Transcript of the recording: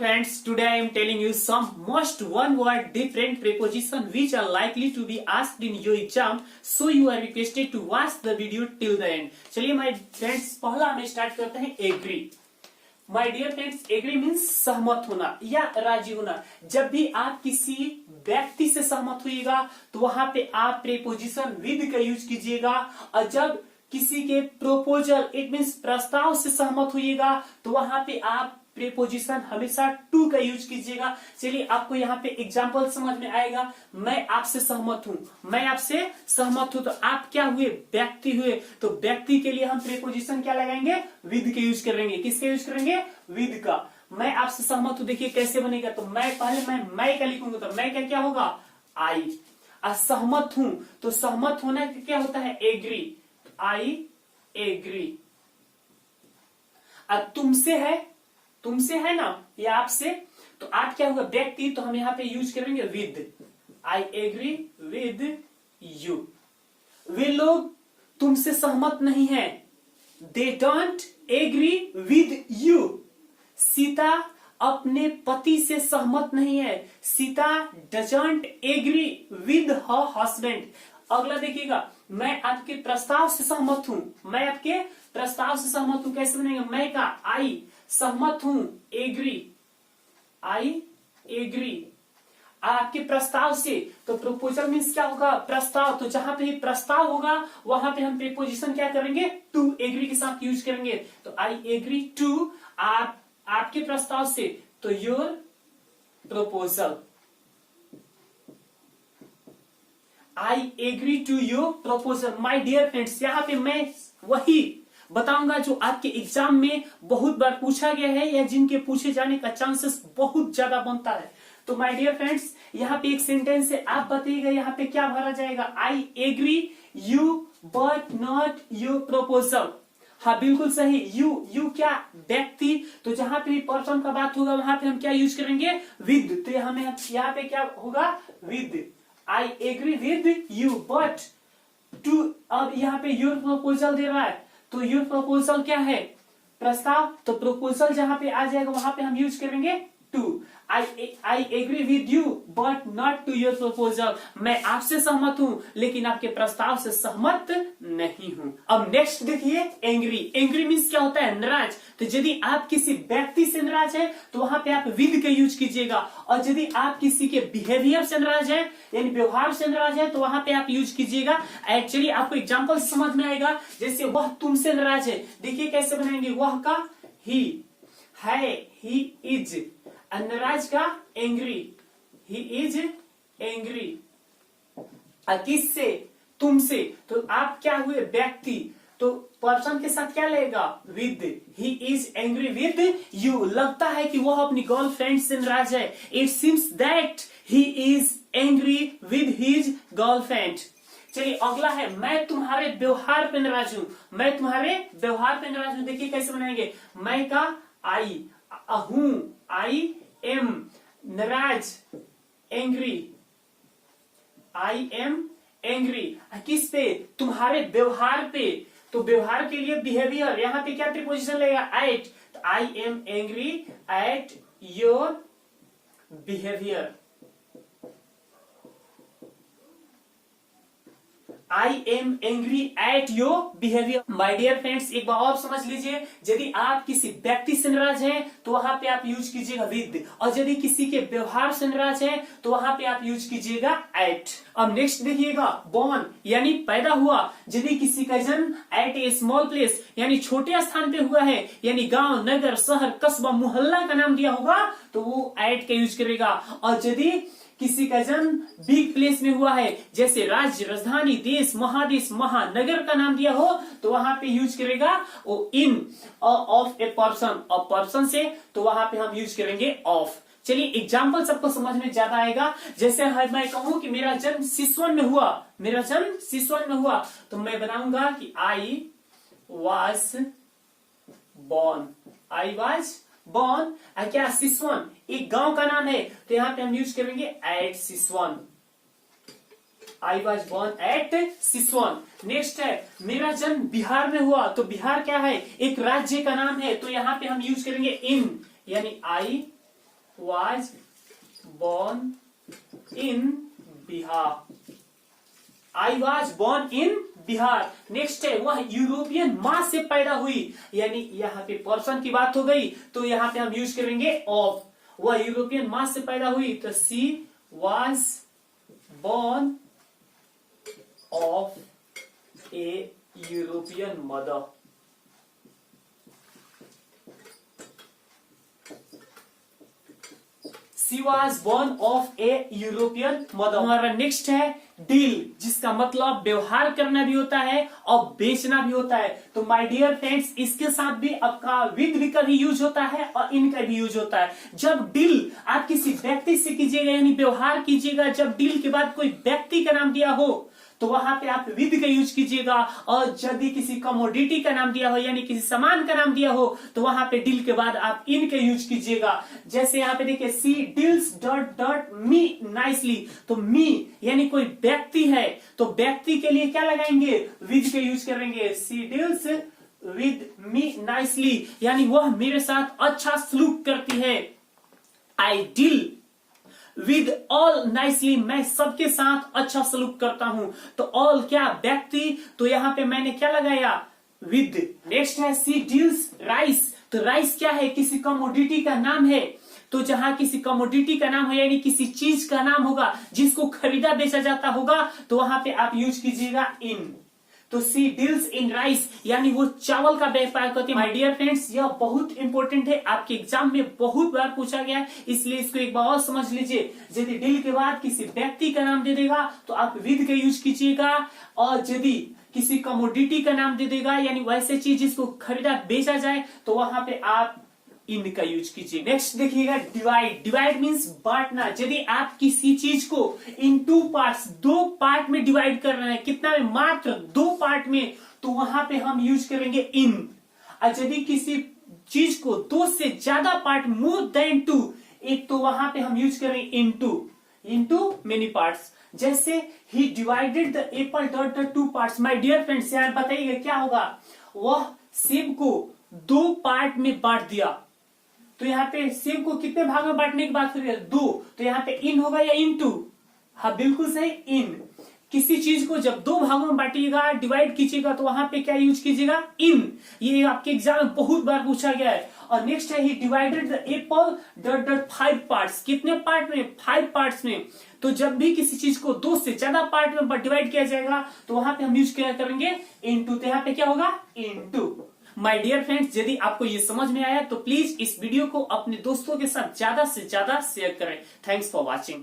friends, today I am telling you some most one word different preposition which are likely to be asked in your exam, so you are requested to watch the video till the end. चलिए my friends, पहला हम start करते हैं agree. My dear friends, agree means सहमत होना या राजी होना. जब भी आप किसी व्यक्ति से सहमत होइएगा तो वहां पे आप प्रेपोजिशन विद का यूज कीजिएगा, और जब किसी के प्रोपोजल इट मीन्स प्रस्ताव से सहमत होइएगा तो वहां पे आप प्रेपोजिशन हमेशा टू का यूज कीजिएगा. चलिए आपको यहाँ पे एग्जांपल समझ में आएगा. मैं आपसे सहमत हूँ, मैं आपसे सहमत हूँ, तो आप क्या हुए? व्यक्ति हुए. तो व्यक्ति के लिए हम प्रेपोजिशन क्या लगाएंगे? विद के यूज करेंगे. किसके यूज करेंगे? विद का. मैं आपसे सहमत हूँ, देखिए कैसे बनेगा. तो मैं पहले मैं क्या लिखूंगा? तो मैं क्या क्या होगा? आई. असहमत हूं तो सहमत होना क्या होता है? एग्री. I agree. अब तुमसे है ना, या आपसे, तो आप क्या होगा? व्यक्ति, तो हम यहाँ पे यूज करेंगे with. I agree with you. वे लोग तुमसे सहमत नहीं है. They don't agree with you. Sita अपने पति से सहमत नहीं है. Sita doesn't agree with her husband. अगला देखिएगा, मैं आपके प्रस्ताव से सहमत हूं. मैं आपके प्रस्ताव से सहमत हूं. कैसे बनेगा? मैं का आई. सहमत हूं एग्री. I agree. आपके प्रस्ताव से, तो प्रोपोजल मीन्स क्या होगा? प्रस्ताव. तो जहां पे प्रस्ताव होगा वहां पे हम प्रीपोजिशन क्या करेंगे? टू एग्री के साथ यूज करेंगे. तो आई एग्री टू. आपके प्रस्ताव से, तो your proposal. I agree to your proposal. My dear friends, यहाँ पे मैं वही बताऊंगा जो आपके एग्जाम में बहुत बार पूछा गया है या जिनके पूछे जाने का चांसेस बहुत ज्यादा बनता है. तो माय डियर फ्रेंड्स, यहाँ पे एक सेंटेंस है, आप बताइएगा यहाँ पे क्या भरा जाएगा? I agree you but not your proposal. हाँ बिल्कुल सही. यू क्या? व्यक्ति. तो जहां पे भी पर्सन का बात होगा वहां पे हम क्या यूज करेंगे? विद. तो हमें यहाँ पे क्या होगा? With. I agree with you but to. अब यहाँ पे योर प्रपोजल दे रहा है, तो योर प्रपोजल क्या है? प्रस्ताव. तो प्रपोजल जहां पे आ जाएगा वहां पे हम यूज करेंगे to. I agree with you but not to your proposal. मैं आपसे सहमत हूं लेकिन आपके प्रस्ताव से सहमत नहीं हूं. अब नेक्स्ट देखिए, एंग्री. एंग्री मीन्स क्या होता है? नाराज. तो यदि आप किसी व्यक्ति से नाराज है तो वहां पे आप विद का यूज कीजिएगा, और यदि आप किसी के बिहेवियर से नाराज है यानी व्यवहार से नाराज है तो वहां पे आप यूज कीजिएगा. एक्चुअली आपको एग्जाम्पल समझ में आएगा. जैसे वह तुमसे नाराज है, देखिए कैसे बनाएंगे? वह का ही है, ही इज. नाराज का एंग्री. He is angry. किससे? तुमसे. तो आप क्या हुए? व्यक्ति. तो पर्सन के साथ क्या लगेगा? With. He is angry with you. लगता है कि वह अपनी गर्लफ्रेंड से नाराज है. It seems that he is angry with his girlfriend. चलिए अगला है, मैं तुम्हारे व्यवहार पे नाराज हूं. मैं तुम्हारे व्यवहार पे नाराज हूं. देखिए कैसे बनाएंगे? मैं का आई हूं. I am. नाराज एंग्री. I am angry. किस पे? तुम्हारे व्यवहार पे. तो व्यवहार के लिए बिहेवियर, यहाँ पे क्या प्रीपोजिशन लगेगा? एट. तो I am angry at your behaviour. I am angry at your behaviour. My dear friends, एक बार और समझ लीजिए. यदि आप किसी व्यक्ति से नाराज हैं तो वहां पे आप यूज कीजिएगा विद, और यदि किसी के व्यवहार से नाराज हैं तो वहां पे आप यूज कीजिएगा एट. अब नेक्स्ट देखिएगा, बॉर्न यानी पैदा हुआ. यदि किसी का जन्म एट ए स्मॉल प्लेस यानी छोटे स्थान पे हुआ है, यानी गांव, नगर, शहर, कस्बा, मोहल्ला का नाम दिया होगा तो वो एट का यूज करेगा. और यदि किसी का जन्म बिग प्लेस में हुआ है, जैसे राज्य, राजधानी, देश, महादेश, महानगर का नाम दिया हो, तो वहां पे यूज करेगा वो इन. ऑफ ए पर्सन, और पर्सन से तो वहां पे हम यूज करेंगे ऑफ. चलिए एग्जाम्पल सबको समझ में ज्यादा आएगा. जैसे मैं कहूं कि मेरा जन्म सिसवन में हुआ, मेरा जन्म सिसवन में हुआ, तो मैं बनाऊंगा कि आई was born. I was born. क्या? सिसवन एक गांव का नाम है, तो यहाँ पे हम यूज करेंगे at Siswan. I was born at Siswan. Next है, मेरा जन्म बिहार में हुआ. तो बिहार क्या है? एक राज्य का नाम है, तो यहाँ पे हम यूज करेंगे इन, यानी आई was born in Bihar. I was born in Bihar. Next है वह यूरोपियन माँ से पैदा हुई, यानी यहाँ पे पर्सन की बात हो गई तो यहाँ पे हम यूज करेंगे ऑफ। वह यूरोपियन माँ से पैदा हुई तो she was born of a European mother। She was born of a European mother। हमारा नेक्स्ट है डील, जिसका मतलब व्यवहार करना भी होता है और बेचना भी होता है। तो माय डियर फ्रेंड्स, इसके साथ भी आपका विद का भी यूज होता है और इन का भी यूज होता है। जब डील आप किसी व्यक्ति से कीजिएगा यानी व्यवहार कीजिएगा, जब डील के बाद कोई व्यक्ति का नाम दिया हो तो वहां पे आप विद का यूज कीजिएगा, और यदि किसी कमोडिटी का नाम दिया हो यानी किसी सामान का नाम दिया हो तो वहां पे डील के बाद आप इन का यूज कीजिएगा। जैसे यहाँ पे देखिए see deals dot dot me nicely, तो मी यानी कोई व्यक्ति है तो व्यक्ति के लिए क्या लगाएंगे, विद का यूज करेंगे। सी डील्स विद मी नाइसली यानी वह मेरे साथ अच्छा सलूक करती है। I deal with all nicely, मैं सबके साथ अच्छा सलूक करता हूं। तो ऑल क्या, व्यक्ति, तो यहां पे मैंने क्या लगाया, विद। नेक्स्ट है सी डील्स राइस, तो राइस क्या है, किसी कमोडिटी का नाम है। तो जहां किसी कमोडिटी का नाम है यानी किसी चीज का नाम होगा जिसको खरीदा बेचा जाता होगा तो वहां पे आप यूज कीजिएगा इन। तो सी डील्स इन राइस यानी वो चावल का व्यापार करती है। माय डियर फ्रेंड्स, यह बहुत इंपॉर्टेंट है, आपके एग्जाम में बहुत बार पूछा गया है, इसलिए इसको एक बार और समझ लीजिए। यदि डील के बाद किसी व्यक्ति का नाम दे देगा तो आप विद का यूज कीजिएगा, और यदि किसी कमोडिटी का नाम दे देगा यानी वैसे चीज जिसको खरीदा बेचा जाए तो वहां पे आप इन का यूज कीजिए। नेक्स्ट देखिएगा डिवाइड। डिवाइड मींस बांटना। यदि आप किसी चीज को इन टू पार्ट्स, दो पार्ट में डिवाइड कर रहे हैं, कितना में, मात्र दो पार्ट में, तो वहां पे हम यूज करेंगे इन। और यदि किसी चीज को दो से ज्यादा पार्ट, मोर देन टू, एक, तो वहां पे हम यूज करेंगे इनटू मेनी पार्ट्स। जैसे ही divided the apple dot the two parts. My dear friends, यार बताइएगा क्या होगा, वह सेब को दो पार्ट में बांट दिया। तो यहाँ पे सेब को कितने भाग में बांटने की बात करिए, दो, तो यहाँ पे इन होगा या इनटू, हाँ बिल्कुल सही, इन। किसी चीज को जब दो भागों में बांटिएगा, डिवाइड कीजिएगा, तो वहां पे क्या यूज कीजिएगा, इन। ये आपके एग्जाम में बहुत बार पूछा गया है। और नेक्स्ट है ही divided the apple dot dot 5 parts. कितने पार्ट में, 5 पार्ट्स में। तो जब भी किसी चीज को दो से ज्यादा पार्ट में डिवाइड किया जाएगा तो वहां पे हम यूज क्या करेंगे, इनटू। तो यहाँ पे क्या होगा, इनटू। माय डियर फ्रेंड्स, यदि आपको ये समझ में आया तो प्लीज इस वीडियो को अपने दोस्तों के साथ ज्यादा से ज्यादा शेयर करें। Thanks for watching.